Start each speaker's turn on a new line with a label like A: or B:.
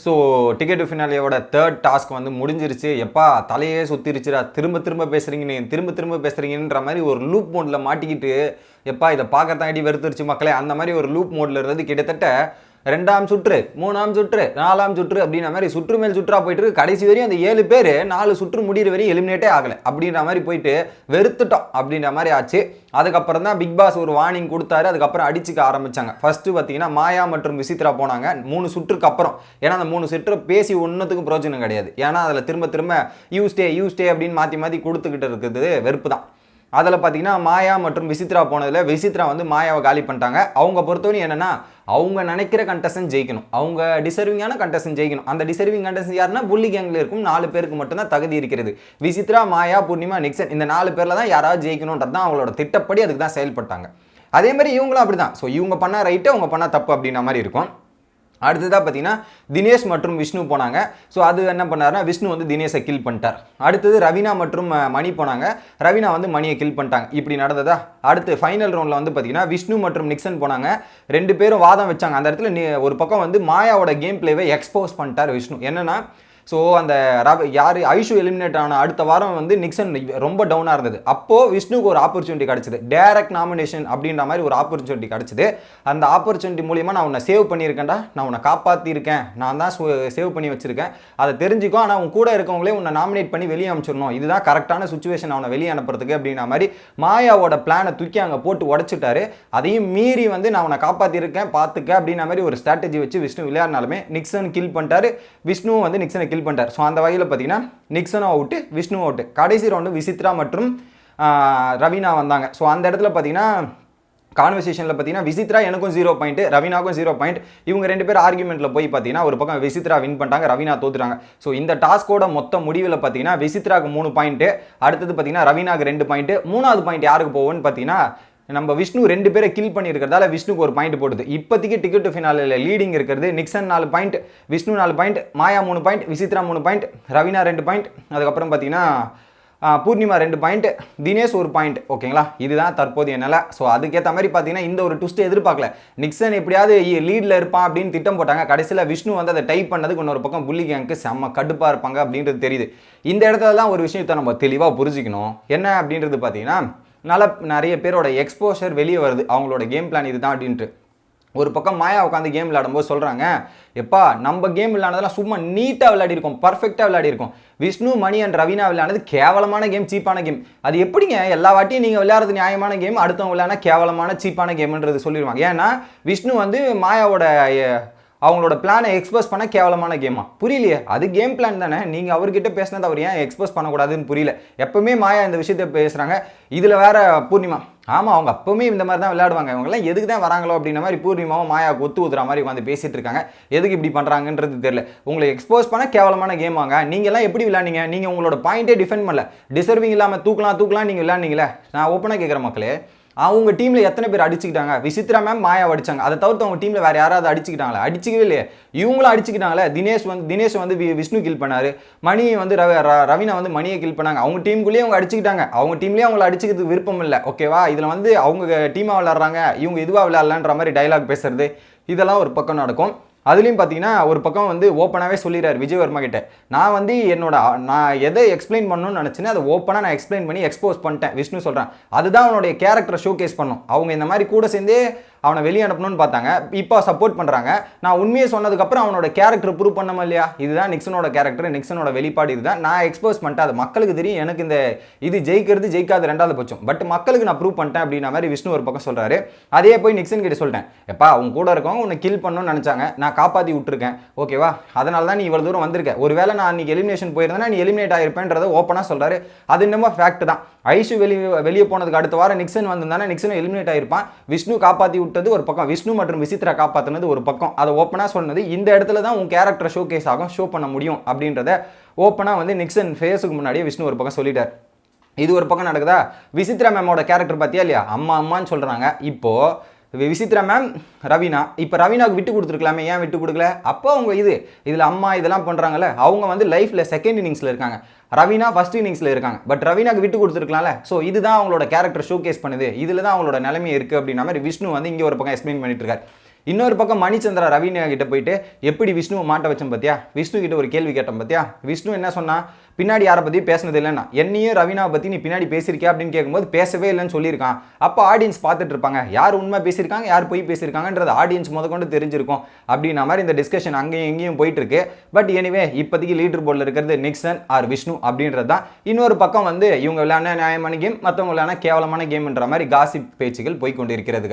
A: So ticket to ஃபினாலியோட third task வந்து முடிஞ்சிருச்சு. எப்பா தலையே சுற்றிருச்சுடா, திரும்ப திரும்ப பேசுகிறீங்க, நீங்கள் திரும்ப திரும்ப பேசுகிறீங்கன்ற மாதிரி ஒரு லூப் மோடில் மாட்டிக்கிட்டு எப்பா இதை பார்க்கறதாண்டி வெறுத்துருச்சு மக்களே. அந்த மாதிரி ஒரு லூப் மோடில் இருந்து கிட்டத்தட்ட 2ஆம் சுற்று, 3ஆம் சுற்று, 4ஆம் சுற்று அப்படின்ற மாதிரி சுற்று மேல் சுற்றா போயிட்டு இருக்கு. கடைசி வரையும் அந்த 7 பேர் 4 சுற்று முடிகிற வரையும் எலிமினேட்டே ஆகலை அப்படின்ற மாதிரி போயிட்டு வெறுத்துட்டோம் அப்படின்ற மாதிரி ஆச்சு. அதுக்கப்புறம் தான் பிக் பாஸ் ஒரு வார்னிங் கொடுத்தாரு. அதுக்கப்புறம் அடிச்சுக்க ஆரம்பிச்சாங்க. ஃபர்ஸ்ட் பார்த்தீங்கன்னா மாயா மற்றும் விசித்ரா போனாங்க 3 சுற்றுக்கு அப்புறம். ஏன்னா அந்த 3 சுற்று பேசி ஒன்றுத்துக்கும் பிரயோஜனம் கிடையாது. ஏன்னா அதில் திரும்ப திரும்ப யூ ஸ்டே அப்படின்னு மாற்றி மாற்றி கொடுத்துக்கிட்டு இருக்குது வெறுப்பு தான். அதில் பார்த்தீங்கன்னா மாயா மற்றும் விசித்ரா போனதில் விசித்ரா வந்து மாயாவை காலி பண்ணிட்டாங்க. அவங்க பொறுத்தவரை என்னென்னா அவங்க நினைக்கிற கண்டஸ்டன்ட் ஜெயிக்கணும், அவங்க டிசர்விங்கான கண்டஸ்டன்ட் ஜெயிக்கணும். அந்த டிசர்விங் கண்டஸ்டன்ட் யாருன்னா புள்ளி கேங்கில் இருக்கும் 4 பேருக்கு மட்டும்தான் தகுதி இருக்கிறது. விசித்ரா, மாயா, பூர்ணிமா, நிக்சன் இந்த 4 பேரில் தான் யாராவது ஜெயிக்கணுன்றது தான் அவங்களோட திட்டப்படி அதுக்கு தான் செயல்பட்டாங்க. அதே மாதிரி இவங்களும் அப்படி தான். ஸோ இவங்க பண்ணால் ரைட்டு, அவங்க பண்ணால் தப்பு அப்படின்ற மாதிரி இருக்கும். அடுத்ததாக பார்த்தீங்கன்னா தினேஷ் மற்றும் விஷ்ணு போனாங்க. ஸோ அது என்ன பண்ணாருன்னா விஷ்ணு வந்து தினேஷை கில் பண்ணிட்டார். அடுத்தது ரவீனா மற்றும் மணி போனாங்க. ரவீனா வந்து மணியை கில் பண்ணிட்டாங்க. இப்படி நடந்ததா. அடுத்து ஃபைனல் ரவுண்டில் வந்து பார்த்தீங்கன்னா விஷ்ணு மற்றும் நிக்சன் போனாங்க. 2 பேரும் வாதம் வச்சாங்க. அந்த இடத்துல ஒரு பக்கம் வந்து மாயாவோட கேம் பிளேவை எக்ஸ்போஸ் பண்ணிட்டார் விஷ்ணு. என்னன்னா ஸோ அந்த யார் ஐஷு எலிமினேட் ஆன அடுத்த வாரம் வந்து நிக்சன் ரொம்ப டவுனாக இருந்தது. அப்போது விஷ்ணுக்கு ஒரு ஆப்பர்ச்சுனிட்டி கிடச்சிது. டேரக்ட் நாமினேஷன் அப்படின்ற மாதிரி ஒரு ஆப்பர்ச்சுனிட்டி கிடச்சிது. அந்த ஆப்பர்ச்சுனிட்டி மூலிமா நான் உன்னை சேவ் பண்ணியிருக்கேன்டா, நான் உன்னை காப்பாற்றிருக்கேன், நான் தான் சேவ் பண்ணி வச்சிருக்கேன், அதை தெரிஞ்சுக்கோ. ஆனால் உன் கூட இருக்கவங்களே உன்னை நாமினேட் பண்ணி வெளியே அனுப்பிச்சிடணும், இதுதான் கரெக்டான சுச்சுவேஷன் அவனை வெளியே அனுப்புறதுக்கு அப்படின்ற மாதிரி மாயாவோட பிளானை தூக்கி அங்கே போட்டு உடச்சிட்டாரு. அதையும் மீறி வந்து நான் உன்னை காப்பாற்றிருக்கேன் பார்த்துக்க அப்படின்ற மாதிரி ஒரு ஸ்ட்ராட்டஜி வச்சு விஷ்ணு விளையாடினாலுமே நிக்சன் கில் பண்ணிட்டாரு. விஷ்ணுவும் வந்து நிக்சனை கில் பண்ணிட்டார். ஸோ அந்த வகையில் பார்த்தீங்கன்னா நிக்சனும் அவுட்டு, விஷ்ணுவும் அவுட்டு. கடைசி ரவுண்டு விசித்ரா மற்றும் ரவீனா வந்தாங்க. ஸோ அந்த இடத்துல பார்த்தீங்கன்னா கான்வர்சேஷனில் பார்த்தீங்கன்னா விசித்ரா எனக்கும் 0 பாயிண்ட், ரவீனாக்கும் 0 பாயிண்ட். இவங்க 2 பேர் ஆர்குமெண்ட்டில் போய் பார்த்தீங்கன்னா ஒரு பக்கம் விசித்ரா வின் பண்ணிட்டாங்க, ரவீனா தோத்துறாங்க. ஸோ இந்த டாஸ்கோட மொத்த முடிவில் பார்த்தீங்கன்னா விசித்ராக்கு 3 பாயிண்ட்டு, அடுத்தது பார்த்தீங்கன்னா ரவீனாக்கு 2 பாயிண்ட்டு, 3வது பாயிண்ட் யாருக்கு போகும்னு பார்த்தீங்கன்னா நம்ம விஷ்ணு 2 பேரை கில் பண்ணியிருக்கிறதால விஷ்ணுக்கு ஒரு பாயிண்ட் போடுது. இப்போதைக்கு டிக்கெட் டு ஃபினாலில் லீடிங் இருக்கிறது Nixon 4 point, Vishnu 4 point, Maya 3 point, Vichitra 3 point, Raveena 2 point, அதுக்கப்புறம் பார்த்தீங்கன்னா பூர்ணிமா 2 பாயிண்ட், தினேஷ் 1 பாயிண்ட். ஓகேங்களா, இதுதான் தற்போதைய நிலை. ஸோ அதுக்கேற்ற மாதிரி பார்த்தீங்கன்னா இந்த ஒரு ட்விஸ்ட்டை எதிர்பார்க்கல. நிக்சன் எப்படியாவது லீடில் இருப்பான் அப்படின்னு திட்டம் போட்டாங்க. கடைசியில் விஷ்ணு வந்து அதை டைப் பண்ணதுக்கு இன்னொரு பக்கம் புள்ளி கேங்க்கு செம்ம கடுப்பாக இருப்பாங்க அப்படின்றது தெரியுது. இந்த இடத்துல தான் ஒரு விஷயத்தை நம்ம தெளிவாக புரிஞ்சிக்கணும். என்ன அப்படின்றது பார்த்தீங்கன்னா நிறைய பேரோட எக்ஸ்போஷர் வெளியே வருது, அவங்களோட கேம் பிளான் இதுதான் அப்படின்ட்டு. ஒரு பக்கம் மாயா உட்காந்து கேம் விளையாடும்போது சொல்கிறாங்க, எப்பா நம்ம கேம் விளையாடுறதெல்லாம் சும்மா நீட்டாக விளையாடிருக்கோம், பர்ஃபெக்டாக விளையாடிருக்கோம். விஷ்ணு, மணி அண்ட் ரவீனா விளையாடுறது கேவலமான கேம், சீப்பான கேம். அது எப்படிங்க எல்லா வாட்டியும் நீங்கள் விளையாடுறது நியாயமான கேம், அடுத்தவங்க விளையாடினா கேவலமான சீப்பான கேம்ன்றது சொல்லிடுவாங்க. ஏன்னா விஷ்ணு வந்து மாயாவோட அவங்களோட பிளானை எக்ஸ்போஸ் பண்ண கேவலமான கேமா? புரியலையே, அது கேம் பிளான் தானே. நீங்கள் அவர்கிட்ட பேசினது அவர் ஏன் எக்ஸ்போஸ் பண்ணக்கூடாதுன்னு புரியல. எப்பவுமே மாயா இந்த விஷயத்த பேசுகிறாங்க. இதில் வேற பூர்ணிமா, ஆமாம் அவங்க அப்பவுமே இந்த மாதிரி தான் விளையாடுவாங்க, இவங்கெல்லாம் எதுக்கு தான் வராங்களோ அப்படின்ற மாதிரி பூர்ணிமாவும் மாயாவுக்கு ஊத்துற மாதிரி உட்காந்து பேசிட்டு இருக்காங்க. எதுக்கு இப்படி பண்ணுறாங்கன்றது தெரியல. உங்களை எக்ஸ்போஸ் பண்ண கேவலமான கேம் வாங்க. நீங்கள்லாம் எப்படி விளையாண்டிங்க? நீங்கள் உங்களோட பாயிண்டே டிஃபெண்ட் பண்ணல, டிசர்விங் இல்லாமல் தூக்கலாம் நீங்கள் விளையாண்டிங்களே. நான் ஓப்பனாக கேட்குற மக்களே, அவங்க டீமில் எத்தனை பேர் அடிச்சுக்கிட்டாங்க? விசித்ரா மேம் மாயாவை அடிச்சாங்க. அதை தவிர்த்து அவங்க டீமில் வேறு யாராவது அடிச்சுக்கிட்டாங்களா? அடிச்சிக்கவே இல்லையே. இவங்களும் அடிச்சுக்கிட்டாங்களே. தினேஷ் வந்து விஷ்ணு கில் பண்ணார், மணி வந்து ரவீனா வந்து மணியை கில் பண்ணாங்க. அவங்க டீமுக்குள்ளேயே அவங்க அடிச்சுக்கிட்டாங்க. அவங்க டீம்லேயே அவங்கள அடிச்சுக்கிறதுக்கு விருப்பம் இல்லை. ஓகேவா, இதில் வந்து அவங்க டீமாக விளையாடுறாங்க, இவங்க இதுவாக விளையாடலான்ற மாதிரி டைலாக் பேசுறது, இதெல்லாம் ஒரு பக்கம் நடக்கும். அதுலேயும் பார்த்தீங்கன்னா ஒரு பக்கம் வந்து ஓப்பனாகவே சொல்லிடுறாரு விஜயவர்மா கிட்ட, நான் எதை எக்ஸ்பிளைன் பண்ணணும்னு நினச்சினேன் அதை ஓப்பனாக நான் எக்ஸ்பிளைன் பண்ணி எக்ஸ்போஸ் பண்ணிட்டேன். விஷ்ணு சொல்கிறேன், அதுதான் அவனுடைய கேரக்டரை ஷோகேஸ் பண்ணும். அவங்க இந்த மாதிரி கூட சேர்ந்தே அவனை வெளியே அனுப்பணும்னு பார்த்தாங்க, இப்போ சப்போர்ட் பண்ணுறாங்க. நான் உண்மையை சொன்னதுக்கப்புறம் அவனோட கேரக்டர் ப்ரூவ் பண்ணமா இல்லையா? இதுதான் நிக்சனோட கேரக்டர், நிக்சனோட வெளிப்பாடு இதுதான். நான் எக்ஸ்போஸ் பண்ணிட்டேன், அது மக்களுக்கு தெரியும். எனக்கு இந்த இது ஜெயிக்காது 2வது பட்சம், பட் மக்களுக்கு நான் ப்ரூவ் பண்ணிட்டேன் அப்படின்ற மாதிரி விஷ்ணு ஒரு பக்கம் சொல்கிறாரு. அதே போய் நிக்சன் கிட்ட சொல்லிட்டேன், எப்பா அவங்க கூட இருக்கவங்க உன்னை கில் பண்ணணும்னு நினச்சாங்க, நான் காப்பாற்றி விட்டுருக்கேன். ஓகேவா, அதனால தான் நீ இவ்வளோ தூரம் வந்திருக்க. ஒருவேளை நான் அன்றைக்கி எலிமினேஷன் போயிருந்தேன்னா நீ எலிமினேட் ஆகிருப்பேன்றதை ஓப்பனாக சொல்கிறாரு. அது இன்னமும் ஃபேக்ட் தான். ஐஷு வெளியே போனதுக்கு அடுத்த வாரம் நிக்சன் வந்திருந்தானே நிக்சனும் எலிமினேட் ஆகிருப்பான். விஷ்ணு காப்பாற்றி விட்டது ஒரு பக்கம், விஷ்ணு மற்றும் விசித்ரா காப்பாற்றினது ஒரு பக்கம். அதை ஓப்பனாக சொன்னது, இந்த இடத்துல தான் உன் கேரக்டர் ஷோகேஸ் ஆகும், ஷோ பண்ண முடியும் அப்படின்றத ஓப்பனாக வந்து நிக்சன் ஃபேஸுக்கு முன்னாடியே விஷ்ணு ஒரு பக்கம் சொல்லிட்டார். இது ஒரு பக்கம் நடக்குதா? விசித்ரா மேமோட கேரக்டர் பார்த்தியா இல்லையா? அம்மான்னு சொல்கிறாங்க. இப்போது விசித்ரா மேம் ரவீனா, இப்போ ரவீனாவுக்கு விட்டு கொடுத்துருக்கலாமே, ஏன் விட்டு கொடுக்கல? அப்போ அவங்க இதில் அம்மா இதெல்லாம் பண்ணுறாங்கல்ல, அவங்க வந்து லைஃப்பில் செகண்ட் இன்னிங்ஸில் இருக்காங்க, ரவீனா ஃபர்ஸ்ட் இன்னிங்ஸில் இருக்காங்க. பட் ரவீனாக்கு விட்டு கொடுத்துருக்கலாம்ல. ஸோ இதுதான் அவங்களோட கேரக்டர் ஷோகேஸ் பண்ணுது, இதில் தான் அவங்களோட நிலைமை இருக்குது அப்படின்ற மாதிரி விஷ்ணு வந்து இங்கே ஒரு பக்கம் எக்ஸ்பிளைன் பண்ணிட்டு இருக்காரு. இன்னொரு பக்கம் மணிச்சந்திரா ரவீனா கிட்ட போயிட்டு எப்படி விஷ்ணுவை மாட்ட வச்சோம் பார்த்தியா, விஷ்ணு கிட்ட ஒரு கேள்வி கேட்டோம் பார்த்தியா, விஷ்ணு என்ன சொன்னா, பின்னாடி யாரை பற்றி பேசினது இல்லைன்னா என்னையும் ரவீனாவை பற்றி நீ பின்னாடி பேசியிருக்கியா அப்படின்னு கேட்கும்போது பேசவே இல்லைன்னு சொல்லியிருக்கான். அப்போ ஆடியன்ஸ் பார்த்துட்டு இருப்பாங்க, யார் உண்மை பேசியிருக்காங்க யார் போய் பேசியிருக்காங்கன்றது ஆடியன்ஸ் முதற்கொண்டு தெரிஞ்சிருக்கும் அப்படின்ற மாதிரி இந்த டிஸ்கஷன் அங்கேயும் எங்கேயும் போயிட்டு இருக்கு. பட் எனிவே இப்போதைக்கு லீடர் போர்டில் இருக்கிறது நிக்சன் ஆர் விஷ்ணு அப்படின்றது தான். இன்னொரு பக்கம் வந்து இவங்க விளையாட நியாயமான கேம், மற்றவங்க விளையாட கேவலமான கேம்ன்ற மாதிரி காசிப் பேச்சுகள் போய்கொண்டு இருக்கிறது.